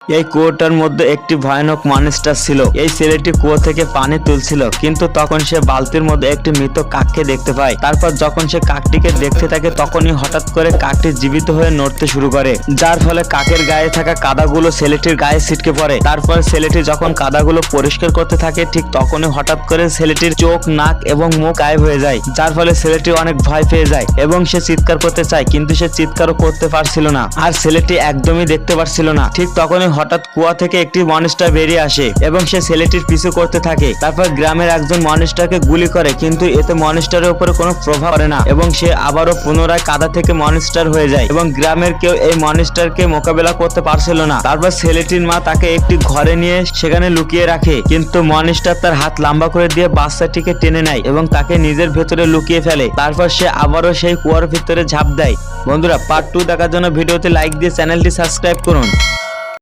এই কুয়োটার মধ্যে একটি ভয়ানক মনস্টার ছিল। এই ছেলেটি কুয়ো থেকে পানি তুলছিল, কিন্তু তখন সে বালতির মধ্যে একটি মৃত কাককে দেখতে পায়। তারপর যখন সে কাকটিকে দেখতে থাকে তখনই হঠাৎ করে কাকটি জীবিত হয়ে নড়তে শুরু করে, যার ফলে কাকের গায়ে থাকা কাদাগুলো ছেলেটির গায়ে ছিটকে পড়ে। তারপর ছেলেটি যখন কাদাগুলো পরিষ্কার করতে থাকে ঠিক তখনই হঠাৎ করে ছেলেটির চোখ, নাক এবং মুখ গায়েব হয়ে যায়, যার ফলে ছেলেটি অনেক ভয় পেয়ে যায় এবং সে চিৎকার করতে চায়, কিন্তু সে চিৎকারও করতে পারছিল না আর ছেলেটি একদমই দেখতে পারছিল না। ঠিক তখনই হঠাৎ কুয়া থেকে একটি মনস্টার বেরিয়ে আসে এবং সে ছেলেটির পিছু করতে থাকে। তারপর গ্রামের একজন মনস্টারকে গুলি করে, কিন্তু এতে মনস্টারের উপরে কোনো প্রভাব পড়ে না এবং সে আবারও পুনরায় কাদা থেকে মনস্টার হয়ে যায় এবং গ্রামের কেউ এই মনস্টারকে মোকাবেলা করতে পারছিল না। তারপর ছেলেটির মা তাকে একটি ঘরে নিয়ে সেখানে লুকিয়ে রাখে, কিন্তু মনস্টার তার হাত লম্বা করে দিয়ে বাচ্চাটিকে টেনে নেয় এবং তাকে নিজের ভেতরে লুকিয়ে ফেলে। তারপর সে আবারও সেই কুয়ার ভিতরে ঝাঁপ দেয়। বন্ধুরা, পার্ট 2 দেখার জন্য ভিডিওতে লাইক দিয়ে চ্যানেলটি সাবস্ক্রাইব করুন।